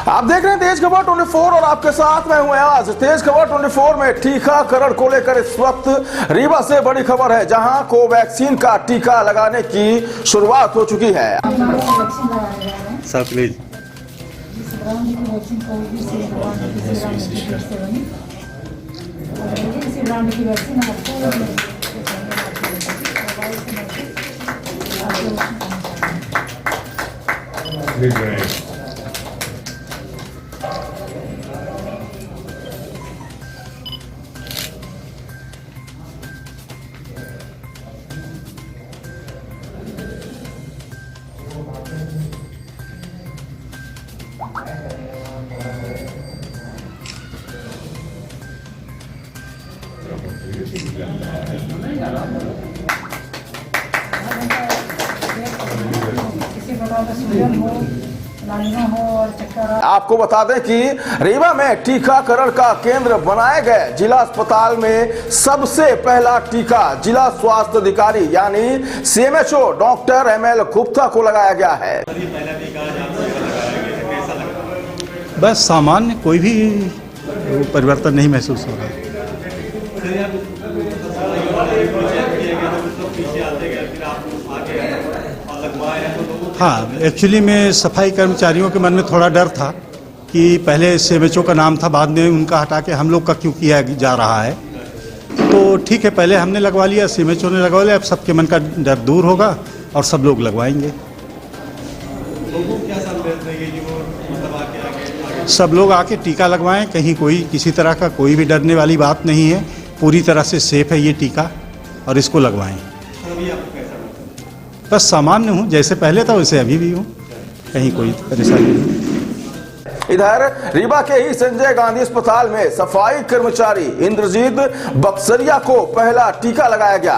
आप देख रहे हैं तेज खबर 24 और आपके साथ मैं हूं आज। तेज खबर 24 में टीकाकरण को लेकर इस वक्त रीवा से बड़ी खबर है, जहां कोवैक्सीन का टीका लगाने की शुरुआत हो चुकी है। सर प्लीज आपको बता दें कि रीवा में टीकाकरण का केंद्र बनाए गए जिला अस्पताल में सबसे पहला टीका जिला स्वास्थ्य अधिकारी यानी सीएमएचओ डॉक्टर एमएल गुप्ता को लगाया गया है। बस सामान्य कोई भी परिवर्तन नहीं महसूस हो रहा है। हाँ, एक्चुअली में सफाई कर्मचारियों के मन में थोड़ा डर था कि पहले सीएमएचओ का नाम था, बाद में उनका हटा के हम लोग का क्यों किया जा रहा है। तो ठीक है, पहले हमने लगवा लिया, सीएमएचओ ने लगवा लिया, अब सबके मन का डर दूर होगा और सब लोग लगवाएंगे। सब लोग आके टीका लगवाएं, कहीं कोई किसी तरह का कोई भी डरने वाली बात नहीं है, पूरी तरह से सेफ है ये टीका और इसको लगवाएं। बस सामान्य हूँ, जैसे पहले था वैसे अभी भी हूँ, कहीं कोई परेशानी नहीं। इधर रीवा के ही संजय गांधी अस्पताल में सफाई कर्मचारी इंद्रजीत बक्सरिया को पहला टीका लगाया गया।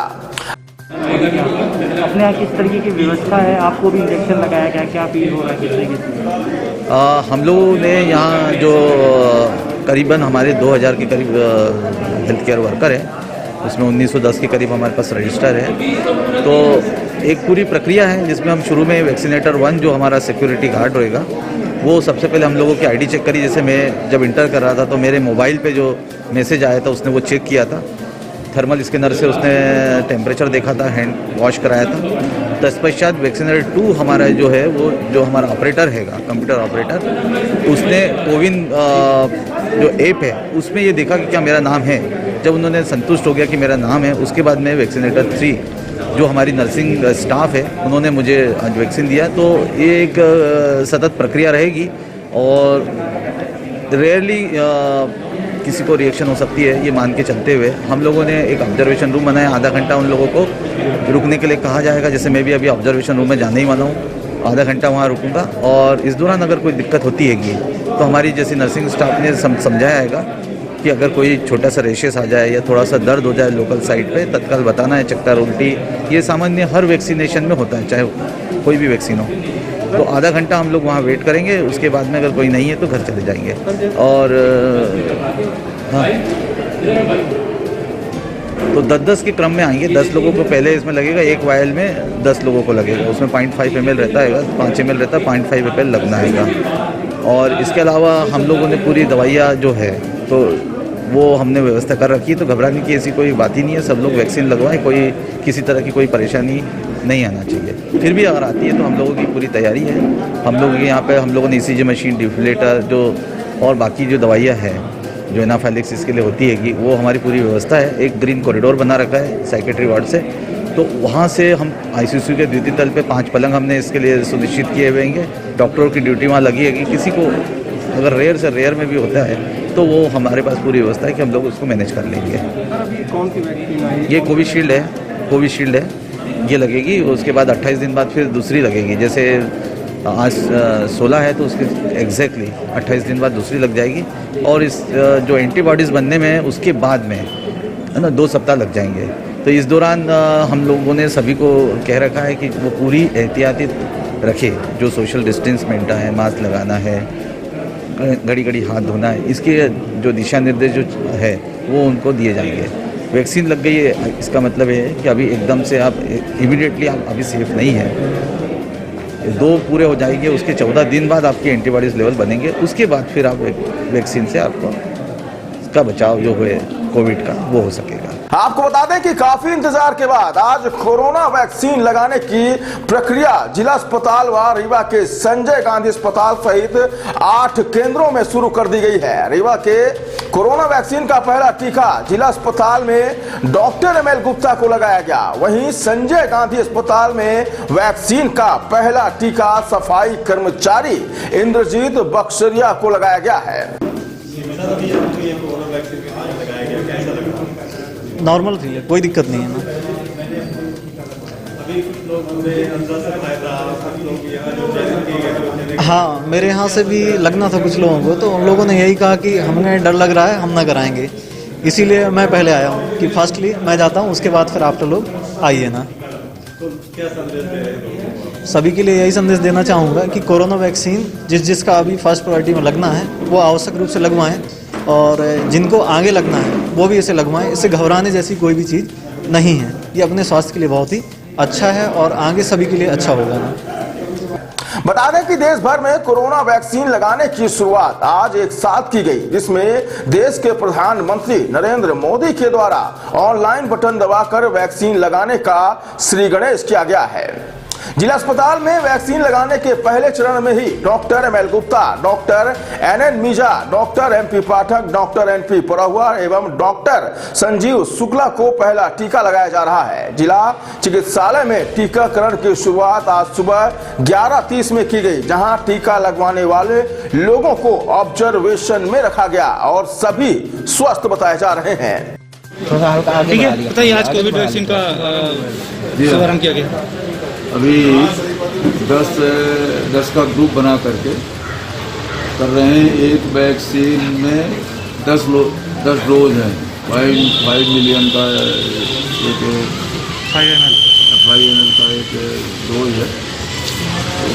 अपने यहाँ किस तरीके की व्यवस्था है? आपको भी इंजेक्शन लगाया गया, क्या फील हो रहा है, किस तरीके से? हम लोगों ने यहाँ जो करीबन हमारे 2000 के करीब हेल्थ केयर वर्कर हैं, उसमें 1910 के करीब हमारे पास रजिस्टर है। तो एक पूरी प्रक्रिया है जिसमें हम शुरू में वैक्सीनेटर 1 जो हमारा सिक्योरिटी गार्ड होएगा, वो सबसे पहले हम लोगों की आईडी चेक करी। जैसे मैं जब इंटर कर रहा था तो मेरे मोबाइल पे जो मैसेज आया था उसने वो चेक किया था, थर्मल स्कैनर से उसने टेम्परेचर देखा था, हैंड वॉश कराया था। तत्पश्चात वैक्सीनेटर 2 हमारा जो है, वो जो हमारा ऑपरेटर हैगा, कंप्यूटर ऑपरेटर, उसने कोविन जो ऐप है उसमें ये देखा कि क्या मेरा नाम है। जब उन्होंने संतुष्ट हो गया कि मेरा नाम है, उसके बाद में वैक्सीनेटर 3 जो हमारी नर्सिंग स्टाफ है उन्होंने मुझे आज वैक्सीन दिया। तो ये एक सतत प्रक्रिया रहेगी और रेयरली किसी को रिएक्शन हो सकती है, ये मान के चलते हुए हम लोगों ने एक ऑब्जर्वेशन रूम बनाया। आधा घंटा उन लोगों को रुकने के लिए कहा जाएगा। जैसे मैं भी अभी ऑब्जर्वेशन रूम में जाने ही वाला हूँ, आधा घंटा वहाँ रुकूंगा और इस दौरान अगर कोई दिक्कत होती है तो हमारी जैसी नर्सिंग स्टाफ ने समझाया है कि अगर कोई छोटा सा रेशेस आ जाए या थोड़ा सा दर्द हो जाए लोकल साइड पे, तत्काल बताना है। चक्कर, उल्टी, ये सामान्य हर वैक्सीनेशन में होता है, चाहे कोई भी वैक्सीन हो। तो आधा घंटा हम लोग वहाँ वेट करेंगे, उसके बाद में अगर कोई नहीं है तो घर चले जाएंगे। और हाँ, तो 10-10 के क्रम में आएंगे। 10 लोगों को पहले इसमें लगेगा, एक वायल में 10 लोगों को लगेगा। उसमें 0.5 ml रहता है, 5 ml रहता है, 0.5 ml लगना है। और इसके अलावा हम लोगों ने पूरी दवाइयाँ जो है तो वो हमने व्यवस्था कर रखी है, तो घबराने की ऐसी कोई बात ही नहीं है। सब लोग वैक्सीन लगवाएं, कोई किसी तरह की कोई परेशानी नहीं आना चाहिए। फिर भी अगर आती है तो हम लोगों की पूरी तैयारी है। हम लोग यहाँ पे हम लोगों ने ECG मशीन, डिफिलेटर जो और बाकी जो दवाइयाँ हैं जो एनाफाइलेक्सिस के लिए होती है कि वो हमारी पूरी व्यवस्था है। एक ग्रीन कॉरिडोर बना रखा है साइकेट्री वार्ड से, तो वहाँ से हम ICU के द्वितीय तल पे 5 पलंग हमने इसके लिए सुनिश्चित किए हुए हैं। डॉक्टरों की ड्यूटी वहाँ लगी है कि किसी को अगर रेयर से रेयर में भी होता है तो वो हमारे पास पूरी व्यवस्था है कि हम लोग उसको मैनेज कर लेंगे। कौन सी वैक्सीन आई? ये कोविशील्ड है, ये लगेगी। उसके बाद 28 दिन बाद फिर दूसरी लगेगी। जैसे आज 16 है तो उसके एग्जैक्टली 28 दिन बाद दूसरी लग जाएगी। और इस जो एंटीबॉडीज़ बनने में है उसके बाद में है ना 2 सप्ताह लग जाएंगे। तो इस दौरान हम लोगों ने सभी को कह रखा है कि वो पूरी एहतियाती रखे, जो सोशल डिस्टेंस मेंटेन है, मास्क लगाना है, घड़ी घड़ी हाथ धोना है, इसके जो दिशा निर्देश जो है वो उनको दिए जाएंगे। वैक्सीन लग गई है इसका मतलब है कि अभी एकदम से आप इमीडिएटली आप अभी सेफ नहीं है। 2 पूरे हो जाएंगे, उसके 14 दिन बाद आपके एंटीबॉडीज़ लेवल बनेंगे, उसके बाद फिर आप वैक्सीन से आपको इसका बचाव जो है कोविड का वो हो सकेगा। आपको बता दें कि काफी इंतजार के बाद आज कोरोना वैक्सीन लगाने की प्रक्रिया जिला अस्पताल व रीवा के संजय गांधी अस्पताल सहित 8 केंद्रों में शुरू कर दी गई है। रीवा के कोरोना वैक्सीन का पहला टीका जिला अस्पताल में डॉक्टर ML गुप्ता को लगाया गया। वहीं संजय गांधी अस्पताल में वैक्सीन का पहला टीका सफाई कर्मचारी इंद्रजीत बक्सरिया को लगाया गया है। नॉर्मल फील है, कोई दिक्कत नहीं है ना। हाँ, मेरे यहाँ से भी लगना था कुछ लोगों को, तो उन लोगों ने यही कहा कि हमें डर लग रहा है, हम ना कराएंगे, इसीलिए मैं पहले आया हूँ कि फर्स्टली मैं जाता हूँ, उसके बाद फिर आप लोग आइए ना। सभी के लिए यही संदेश देना चाहूँगा कि कोरोना वैक्सीन जिसका अभी फर्स्ट प्रायोरिटी में लगना है वो आवश्यक रूप से लगवाएं, और जिनको आगे लगना है वो भी इसे लगवाएं। इससे घबराने जैसी कोई भी चीज़ नहीं है, ये अपने स्वास्थ्य के लिए बहुत ही अच्छा है और आगे सभी के लिए अच्छा होगा ना। बता दें कि देश भर में कोरोना वैक्सीन लगाने की शुरुआत आज एक साथ की गई, जिसमें देश के प्रधानमंत्री नरेंद्र मोदी के द्वारा ऑनलाइन बटन दबाकर वैक्सीन लगाने का श्री गणेश किया गया है। जिला अस्पताल में वैक्सीन लगाने के पहले चरण में ही doctor ML Gupta, doctor NN मीजा, doctor MP Pathak, doctor NP परहुआ एवं डॉक्टर संजीव शुक्ला को पहला टीका लगाया जा रहा है। जिला चिकित्सालय में टीकाकरण की शुरुआत आज सुबह 11:30 में की गई, जहां टीका लगवाने वाले लोगों को ऑब्जर्वेशन में रखा गया और सभी स्वस्थ बताए जा रहे हैं। ठीक है, बताइए आज कोविड वैक्सीन का शुभारंभ किया गया। अभी 10 का ग्रुप बना करके कर रहे हैं। एक वैक्सीन में 10 डोज हैं। 5 मिलियन का एक 5 ml का एक डोज है, तो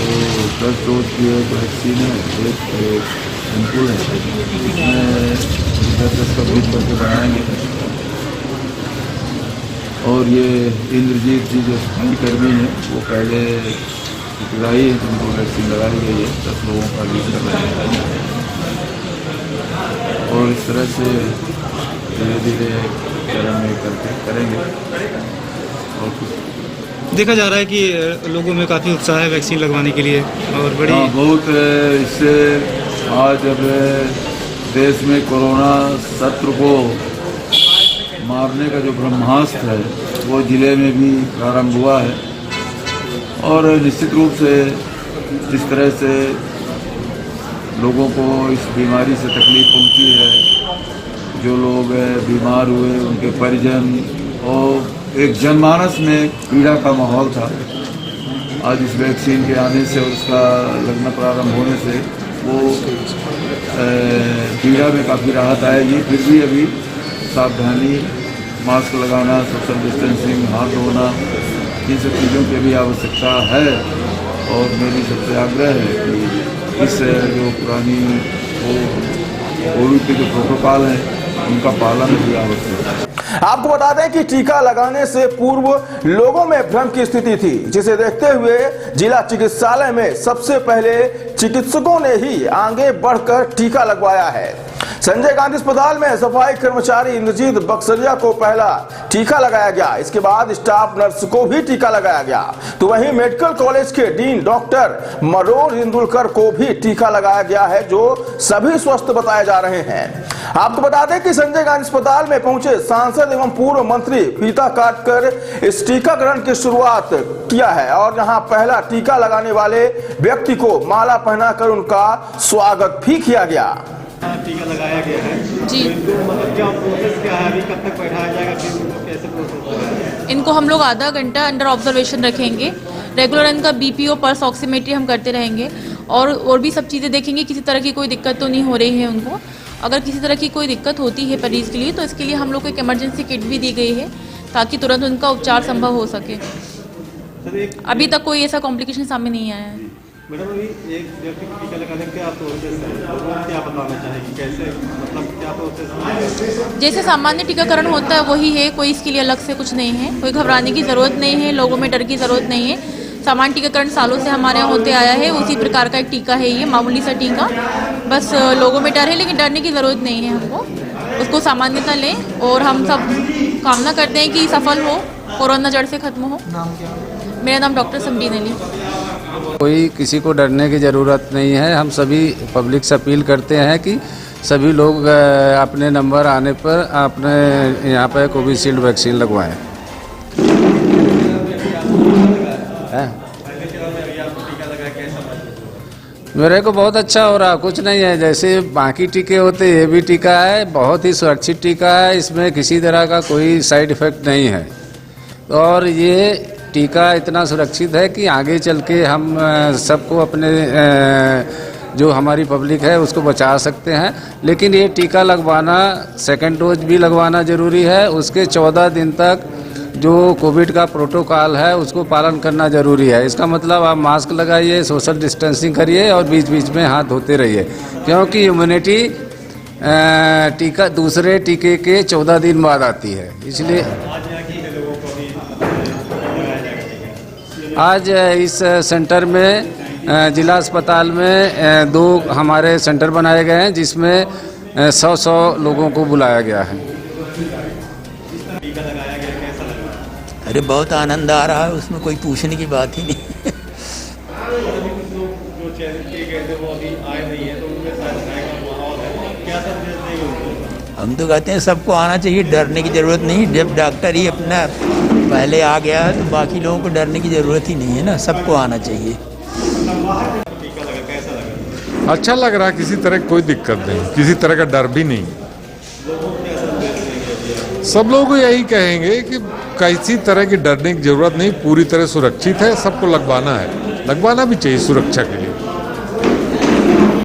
10 डोज की एक वैक्सीन है, एक एम्पुल है, इसमें 10 का ग्रुप करके बनाएंगे। और ये इंद्रजीत जी जो सफाई कर्मी हैं वो पहले लगाई है, जिनको वैक्सीन लगाई गई है, 10 लोगों का लीड कर रहे हैं। और इस तरह से धीरे धीरे चरण में करके करेंगे। और कुछ देखा जा रहा है कि लोगों में काफ़ी उत्साह है वैक्सीन लगवाने के लिए और बड़ी बहुत इससे आज अब देश में कोरोना शत्रु को मारने का जो ब्रह्मास्त्र है वो जिले में भी प्रारंभ हुआ है। और निश्चित रूप से जिस तरह से लोगों को इस बीमारी से तकलीफ पहुंची है, जो लोग बीमार हुए उनके परिजन, और एक जनमानस में पीड़ा का माहौल था, आज इस वैक्सीन के आने से और उसका लगना प्रारंभ होने से वो पीड़ा में काफ़ी राहत आएगी। फिर भी अभी सावधानी, मास्क लगाना, सोशल डिस्टेंसिंग, हाथ धोना, इन सब चीज़ों की भी आवश्यकता है। और मेरी सबसे आग्रह है कि इस जो पुरानी कोविड के जो प्रोटोकॉल हैं उनका पालन भी आवश्यक है। आपको बता दें कि टीका लगाने से पूर्व लोगों में भ्रम की स्थिति थी, जिसे देखते हुए जिला चिकित्सालय में सबसे पहले चिकित्सकों ने ही आगे बढ़कर टीका लगवाया है। संजय गांधी अस्पताल में सफाई कर्मचारी इंद्रजीत बक्सरिया को पहला टीका लगाया गया। इसके बाद स्टाफ नर्स को भी टीका लगाया गया। तो वहीं मेडिकल कॉलेज के डीन डॉक्टर मनोज इंदुलकर को भी टीका लगाया गया है, जो सभी स्वस्थ बताए जा रहे हैं। आपको बता दें कि संजय गांधी अस्पताल में पहुंचे सांसद एवं पूर्व मंत्री फीता काटकर इस टीकाकरण की शुरुआत किया है और यहां पहला टीका लगाने वाले व्यक्ति को माला पहनाकर उनका स्वागत भी किया गया। टीका लगाया गया है जी, मतलब क्या प्रोसेस क्या है, अभी कब तक बैठाया जाएगा, फिर उनको कैसे प्रोसेस है? इनको हम लोग आधा घंटा अंडर ऑब्जर्वेशन रखेंगे। रेगुलर इनका BPO पल्स ऑक्सीमेट्री हम करते रहेंगे और भी सब चीज़ें देखेंगे, किसी तरह की कोई दिक्कत तो नहीं हो रही है उनको। अगर किसी तरह की कोई दिक्कत होती है मरीज के लिए तो इसके लिए हम लोग को एक इमरजेंसी किट भी दी गई है ताकि तुरंत उनका उपचार संभव हो सके। अभी तक कोई ऐसा कॉम्प्लिकेशन सामने नहीं आया है। मैडम, अभी एक व्यक्ति को टीका लगाने का प्रोसेस है, क्या बताना चाहेंगे, कैसे, मतलब क्या प्रोसेस है? जैसे सामान्य टीकाकरण होता है वही है, कोई इसके लिए अलग से कुछ नहीं है, कोई घबराने की ज़रूरत नहीं है, लोगों में डर की ज़रूरत नहीं है। सामान्य टीकाकरण सालों से हमारे यहाँ होते आया है, उसी प्रकार का एक टीका है ये, मामूली सा टीका। बस लोगों में डर है, लेकिन डरने की ज़रूरत नहीं है हमको, उसको सामान्यता लें और हम सब कामना करते हैं कि सफल हो, कोरोना जड़ से खत्म हो। नाम क्या? मेरा नाम डॉक्टर समरीन अली। कोई किसी को डरने की ज़रूरत नहीं है। हम सभी पब्लिक से अपील करते हैं कि सभी लोग अपने नंबर आने पर अपने यहाँ पर कोविशील्ड वैक्सीन लगवाएं। मेरे को बहुत अच्छा हो रहा, कुछ नहीं है, जैसे बाकी टीके होते ये भी टीका है, बहुत ही सुरक्षित टीका है, इसमें किसी तरह का कोई साइड इफ़ेक्ट नहीं है और ये टीका इतना सुरक्षित है कि आगे चल के हम सबको अपने जो हमारी पब्लिक है उसको बचा सकते हैं। लेकिन ये टीका लगवाना, सेकंड डोज भी लगवाना ज़रूरी है, उसके 14 दिन तक जो कोविड का प्रोटोकॉल है उसको पालन करना ज़रूरी है। इसका मतलब आप मास्क लगाइए, सोशल डिस्टेंसिंग करिए और बीच बीच में हाथ धोते रहिए, क्योंकि इम्यूनिटी टीका दूसरे टीके के 14 दिन बाद आती है। इसलिए आज इस सेंटर में जिला अस्पताल में 2 हमारे सेंटर बनाए गए हैं, जिसमें 100 लोगों को बुलाया गया है। अरे बहुत आनंद आ रहा है, उसमें कोई पूछने की बात ही नहीं। हम तो कहते हैं सबको आना चाहिए, डरने की ज़रूरत नहीं। जब डॉक्टर ही अपना पहले आ गया है तो बाकी लोगों को डरने की ज़रूरत ही नहीं है ना, सबको आना चाहिए। अच्छा लग रहा है, किसी तरह की कोई दिक्कत नहीं, किसी तरह का डर भी नहीं। सब लोग को यही कहेंगे कि किसी तरह की डरने की जरूरत नहीं, पूरी तरह सुरक्षित है, सबको लगवाना है, लगवाना भी चाहिए सुरक्षा के लिए।